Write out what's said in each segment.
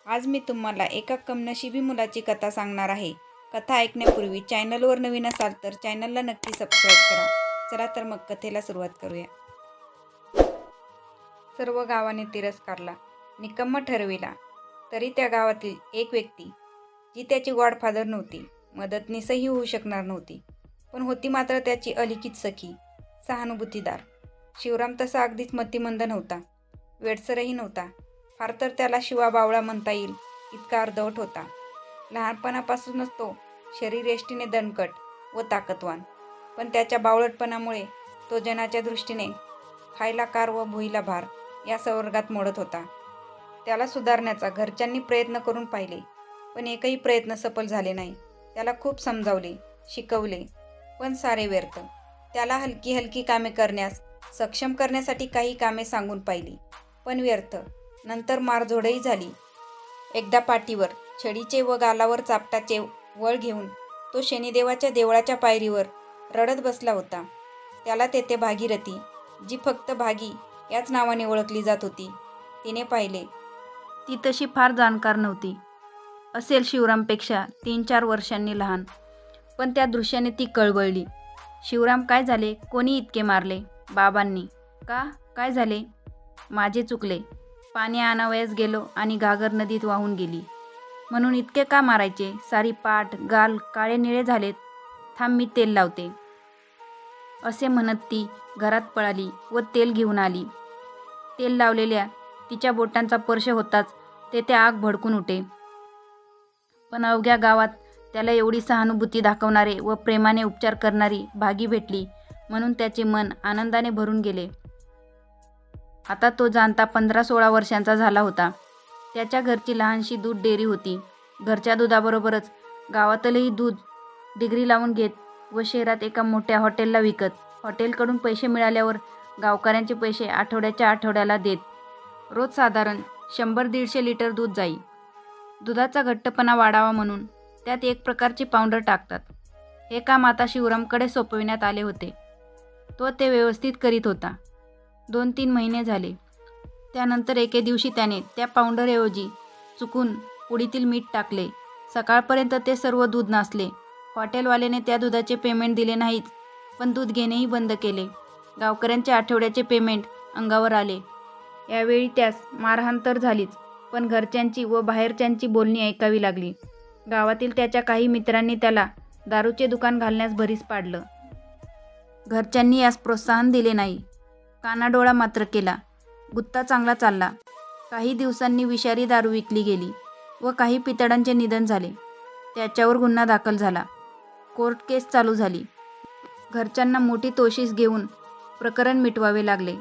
आज मी तुम्हाला एका कमनशिबी मुलाची कथा सांगणार आहे. कथा ऐकण्यापूर्वी चॅनलवर नवीन असाल तर चॅनलला नक्की सबस्क्राईब करा. चला तर मग कथेला सुरुवात करूया. सर्व गावाने तिरस्कारला, निकम्म ठरविला. तरी त्या गावातील एक व्यक्ती, जी त्याची गॉडफादर नव्हती, मदतनीसही होऊ शकणार नव्हती, पण होती मात्र त्याची अलिखित सखी, सहानुभूतीदार. शिवराम तसा अगदीच मतिमंद नव्हता, वेडसरही नव्हता. फार तर त्याला शिवा बावळा म्हणता येईल इतका अर्धवट होता. लहानपणापासूनच तो शरीरयष्टीने दणकट व ताकदवान, पण त्याच्या बावळटपणामुळे तो जनाच्या दृष्टीने खायला कार व भुईला भार या संवर्गात मोडत होता. त्याला सुधारण्याचा घरच्यांनी प्रयत्न करून पाहिले, पण एकही प्रयत्न सफल झाले नाही. त्याला खूप समजावले, शिकवले, पण सारे व्यर्थ. त्याला हलकी हलकी कामे करण्यास सक्षम करण्यासाठी काही कामे सांगून पाहिली, पण व्यर्थ. नंतर मारझोडही झाली. एकदा पाठीवर छडीचे व गालावर चापटाचे वळ घेऊन तो शनिदेवाच्या देवळाच्या पायरीवर रडत बसला होता. त्याला तेथे भागीरथी, जी फक्त भागी याच नावाने ओळखली जात होती, तिने पाहिले. ती तशी फार जाणकार नव्हती, असेल शिवरामपेक्षा 3-4 वर्षांनी लहान, पण त्या दृश्याने ती कळवळली. शिवराम, काय झाले? कोणी इतके मारले? बाबांनी. का? काय झाले? माझे चुकले. पाणी आणावयास गेलो आणि घागर नदीत वाहून गेली. म्हणून इतके का मारायचे? सारी पाठ गाल काळे निळे झालेत. थांब, मी तेल लावते. असे म्हणत ती घरात पळाली व तेल घेऊन आली. तेल लावलेल्या तिच्या बोटांचा स्पर्श होताच तेथे आग भडकून उठे. पण अवघ्या गावात त्याला एवढी सहानुभूती दाखवणारे व प्रेमाने उपचार करणारी भागी भेटली, म्हणून त्याचे मन आनंदाने भरून गेले. आता तो जाणता 15-16 वर्षांचा झाला होता. त्याच्या घरची लहानशी दूध डेअरी होती. घरच्या दुधाबरोबरच गावातलंही दूध डिग्री लावून घेत व शहरात एका मोठ्या हॉटेलला विकत. हॉटेलकडून पैसे मिळाल्यावर गावकऱ्यांचे पैसे आठवड्याच्या आठवड्याला देत. रोज साधारण 100-150 लिटर दूध जाई. दुधाचा घट्टपणा वाढावा म्हणून त्यात एक प्रकारची पावडर टाकतात. हे काम आता शिवरामकडे सोपविण्यात आले होते. तो ते व्यवस्थित करीत होता. 2-3 महिने झाले. त्यानंतर एके दिवशी त्याने त्या पावडरऐवजी चुकून पुडीतील मीठ टाकले. सकाळपर्यंत ते सर्व दूध नासले. हॉटेलवाल्याने त्या दुधाचे पेमेंट दिले नाहीच, पण दूध घेणेही बंद केले. गावकऱ्यांचे आठवड्याचे पेमेंट अंगावर आले. यावेळी त्यास मारहाण तर झालीच, पण घरच्यांची व बाहेरच्यांची बोलणी ऐकावी लागली. गावातील त्याच्या काही मित्रांनी त्याला दारूचे दुकान घालण्यास भरीस पाडलं. घरच्यांनी यास प्रोत्साहन दिले नाही, कानाडोळा मात्र केला. गुत्ता चांगला चालला. काही दिवसांनी विषारी दारू विकली गेली व काही पितळांचे निधन झाले. त्याच्यावर गुन्हा दाखल झाला. कोर्ट केस चालू झाली. घरच्यांना मोठी तोशीस घेऊन प्रकरण मिटवावे लागले.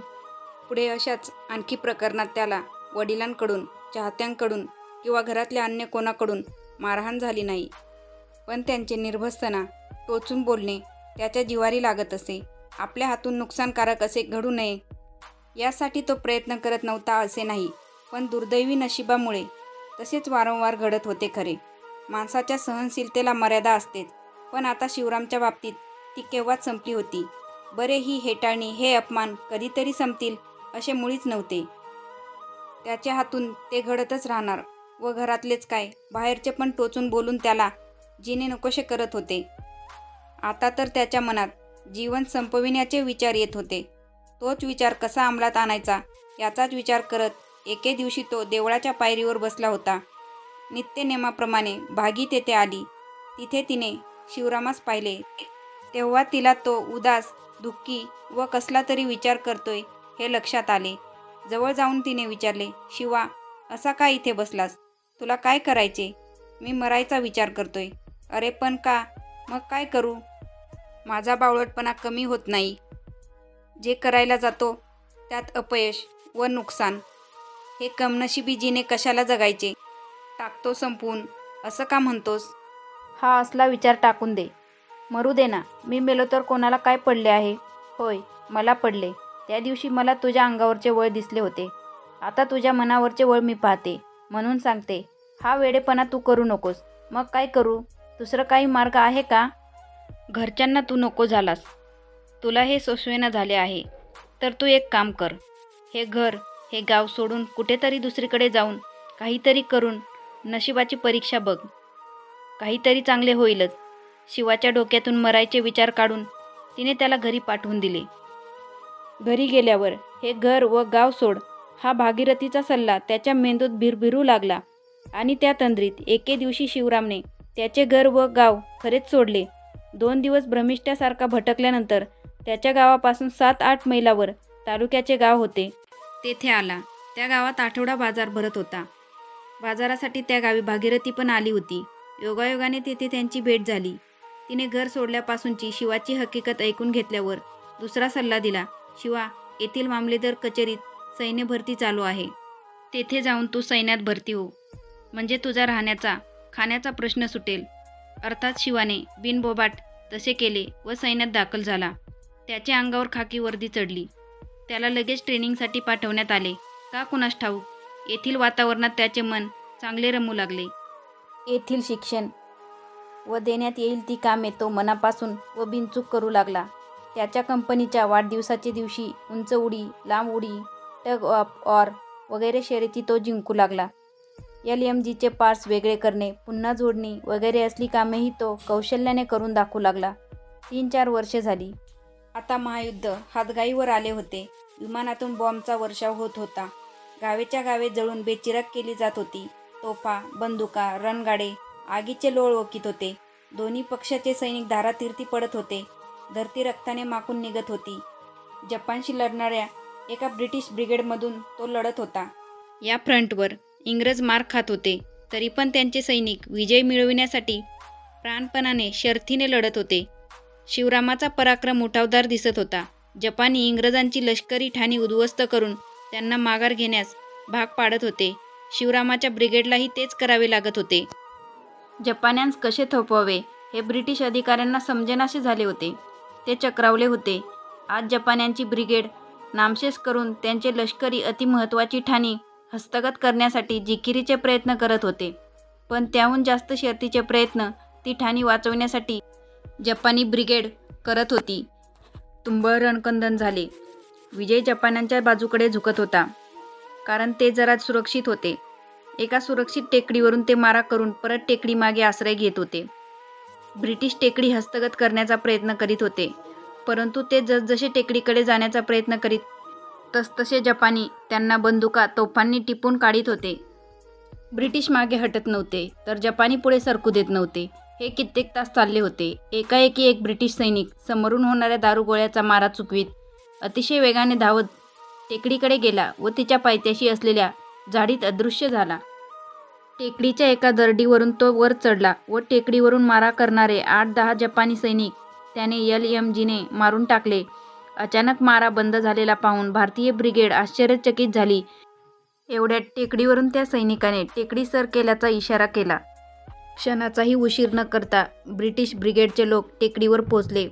पुढे अशाच आणखी प्रकरणात त्याला वडिलांकडून, चाहत्यांकडून किंवा घरातल्या अन्य कोणाकडून मारहाण झाली नाही, पण त्यांचे निर्भस्तना, टोचून बोलणे त्याच्या जिव्हारी लागत असे. आपल्या हातून नुकसानकारक असे घडू नये यासाठी तो प्रयत्न करत नव्हता असे नाही, पण दुर्दैवी नशिबामुळे तसेच वारंवार घडत होते खरे. माणसाच्या सहनशीलतेला मर्यादा असतेच, पण आता शिवरामच्या बाबतीत ती केव्हाच संपली होती. बरे, ही हेटाळणी, हे अपमान कधीतरी संपतील असे मुळीच नव्हते. त्याच्या हातून ते घडतच राहणार व घरातलेच काय, बाहेरचे पण टोचून बोलून त्याला जिने नकोसे करत होते. आता तर त्याच्या मनात जीवन संपविण्याचे विचार येत होते. तोच विचार कसा अंमलात आणायचा याचाच विचार करत एके दिवशी तो देवळाच्या पायरीवर बसला होता. नित्यनेमाप्रमाणे भागी तेथे आली. तिथे तिने शिवरामास पाहिले. तेव्हा तिला तो उदास, दुःखी व कसला तरी विचार करतोय हे लक्षात आले. जवळ जाऊन तिने विचारले, शिवा, असा का इथे बसलास? तुला काय करायचे? मी मरायचा विचार करतोय. अरे पण का? मग काय करू? माझा बावळटपणा कमी होत नाही. जे करायला जातो त्यात अपयश व नुकसान. हे कमनशिबी जीने कशाला जगायचे? टाकतो संपवून, असं का म्हणतोस? हा असला विचार टाकून दे. मरू दे ना. मी मेलो तर कोणाला काय पडले आहे? होय, मला पडले. त्या दिवशी मला तुझ्या अंगावरचे वळ दिसले होते. आता तुझ्या मनावरचे वळ मी पाहते. म्हणून सांगते, हा वेडेपणा तू करू नकोस. मग काय करू? दुसरं काही मार्ग आहे का? घरच्यांना तू नको झालास. तुला हे सोसवेना झाले आहे, तर तू एक काम कर. हे घर, हे गाव सोडून कुठेतरी दुसरीकडे जाऊन काहीतरी करून नशिबाची परीक्षा बघ, काहीतरी चांगले होईलच. शिवाच्या डोक्यातून मरायचे विचार काढून तिने त्याला घरी पाठवून दिले. घरी गेल्यावर हे घर व गाव सोड हा भागीरथीचा सल्ला त्याच्या मेंदूत भिरभिरू लागला आणि त्या तंद्रीत एके दिवशी शिवरामने त्याचे घर व गाव खरेच सोडले. 2 दिवस भ्रमिष्ठासारखा भटकल्यानंतर त्याच्या गावापासून 7-8 मैलावर तालुक्याचे गाव होते. तेथे आला. त्या गावात आठवडा बाजार भरत होता. बाजारासाठी त्या गावी भागीरथी पण आली होती. योगायोगाने तेथे त्यांची भेट झाली. तिने घर सोडल्यापासूनची शिवाची हकीकत ऐकून घेतल्यावर दुसरा सल्ला दिला. शिवा, येथील मामलेदार कचेरीत सैन्य भरती चालू आहे. तेथे जाऊन तू सैन्यात भरती हो, म्हणजे तुझा राहण्याचा खाण्याचा प्रश्न सुटेल. अर्थात शिवाने बिनबोबाट तसे केले व सैन्यात दाखल झाला. त्याच्या अंगावर खाकी वर्दी चढली. त्याला लगेच ट्रेनिंगसाठी पाठवण्यात आले. का कुणास ठाऊक, येथील वातावरणात त्याचे मन चांगले रमू लागले. येथील शिक्षण व देण्यात येईल ती कामे तो मनापासून व बिनचूक करू लागला. त्याच्या कंपनीच्या वाढदिवसाच्या दिवशी उंच उडी, लांब उडी, टग ऑफ ऑर वगैरे शर्यती तो जिंकू लागला. LMGचे पार्ट्स वेगळे करणे, पुन्हा जोडणी वगैरे असली कामेही तो कौशल्याने करून दाखवू लागला. 3-4 वर्षे झाली. आता महायुद्ध हातगाईवर आले होते. विमानातून बॉम्बचा वर्षाव होत होता. गावेच्या गावे जळून बेचिराख केली जात होती. तोफा, बंदुका, रणगाडे आगीचे लोळ ओकीत होते. दोन्ही पक्षाचे सैनिक धारातीर्थी पडत होते. धरती रक्ताने माकून निघत होती. जपानशी लढणाऱ्या एका ब्रिटिश ब्रिगेडमधून तो लढत होता. या फ्रंटवर इंग्रज मार खात होते, तरी पण त्यांचे सैनिक विजय मिळविण्यासाठी प्राणपणाने शर्थीने लढत होते. शिवरामाचा पराक्रम उठावदार दिसत होता. जपानी इंग्रजांची लष्करी ठाणी उद्ध्वस्त करून त्यांना माघार घेण्यास भाग पाडत होते. शिवरामाच्या ब्रिगेडलाही तेच करावे लागत होते. जपान्यांस कसे थोपवावे हे ब्रिटिश अधिकाऱ्यांना समजेनासे झाले होते. ते चक्रावले होते. आज जपान्यांची ब्रिगेड नामशेष करून त्यांचे लष्करी अतिमहत्त्वाची ठाणी हस्तगत करण्यासाठी जिकिरीचे प्रयत्न करत होते. पण त्याहून जास्त शर्तीचे प्रयत्न ती ठाणी वाचवण्यासाठी जपानी ब्रिगेड करत होती. तुंबळ रणकंदन झाले. विजय जपान्यांच्या बाजूकडे झुकत होता, कारण ते जरा सुरक्षित होते. एका सुरक्षित टेकडीवरून ते मारा करून परत टेकडी मागे आश्रय घेत होते. ब्रिटिश टेकडी हस्तगत करण्याचा प्रयत्न करीत होते, परंतु ते जसजसे टेकडीकडे जाण्याचा प्रयत्न करीत तसतसे जपानी त्यांना बंदुका, तोफांनी टिपून काढीत होते. ब्रिटिश मागे हटत नव्हते, तर जपानी पुढे सरकू देत नव्हते. हे कित्येक तास चालले होते. एकाएकी एक ब्रिटिश सैनिक समोरून होणाऱ्या दारुगोळ्याचा मारा चुकवीत अतिशय वेगाने धावत टेकडीकडे गेला व तिच्या पायथ्याशी असलेल्या झाडीत अदृश्य झाला. टेकडीच्या एका दरडीवरून तो वर चढला व टेकडीवरून मारा करणारे 8-10 जपानी सैनिक त्याने LMGने मारून टाकले. अचानक मारा बंद झालेला पाहून भारतीय ब्रिगेड आश्चर्यचकित झाली. एवढ्यात टेकडीवरून त्या सैनिकाने टेकडी सर केल्याचा इशारा केला. क्षणाचाही उशीर न करता ब्रिटिश ब्रिगेडचे लोक टेकडीवर पोचले.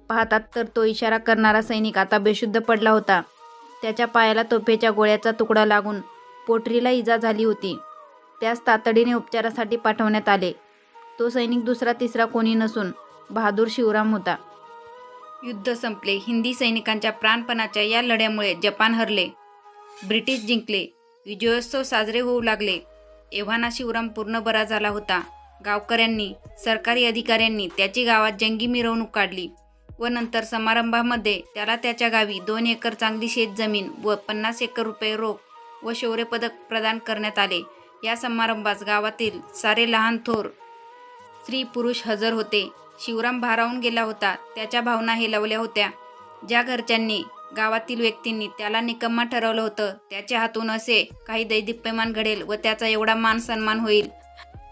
पाहतात तर तो इशारा करणारा सैनिक आता बेशुद्ध पडला होता. त्याच्या पायाला तोफेच्या गोळ्याचा तुकडा लागून पोटरीला इजा झाली होती. त्यास तातडीने उपचारासाठी पाठवण्यात आले. तो सैनिक दुसरा तिसरा कोणी नसून बहादूर शिवराम होता. युद्ध संपले. हिंदी सैनिकांच्या प्राणपणाच्या या लढ्यामुळे जपान हरले, ब्रिटिश जिंकले. विजयोत्सव साजरे होऊ लागले. एव्हाना शिवराम पूर्ण बरा झाला होता. गावकऱ्यांनी, सरकारी अधिकाऱ्यांनी त्याची गावात जंगी मिरवणूक काढली व नंतर समारंभामध्ये त्याला त्याच्या गावी 2 एकर चांगली शेतजमीन व 50 एकर रुपये रोख व शौर्यपदक प्रदान करण्यात आले. या समारंभास गावातील सारे लहान थोर स्त्री पुरुष हजर होते. शिवराम भारावून गेला होता. त्याच्या भावना हेलावल्या होत्या. ज्या घरच्यांनी, गावातील व्यक्तींनी त्याला निकम्मा ठरवलं होतं, त्याच्या हातून असे काही दैदिप्यमान घडेल व त्याचा एवढा मान सन्मान होईल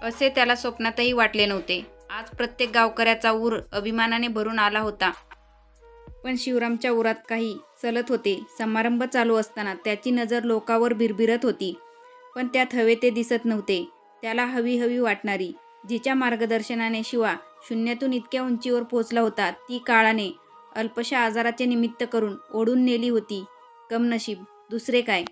असे त्याला स्वप्नातही वाटले नव्हते. आज प्रत्येक गावकऱ्याचा ऊर अभिमानाने भरून आला होता. पण शिवरामच्या उरात काही चलत होते. समारंभ चालू असताना त्याची नजर लोकांवर भिरभिरत होती, पण त्यात हवे ते दिसत नव्हते. त्याला हवी हवी वाटणारी, जिच्या मार्गदर्शनाने शिवा शून्यातून इतक्या उंचीवर पोचला होता, ती काळाने अल्पशा आजाराचे निमित्त करून ओढून नेली होती. कमनशीब, दुसरे काय.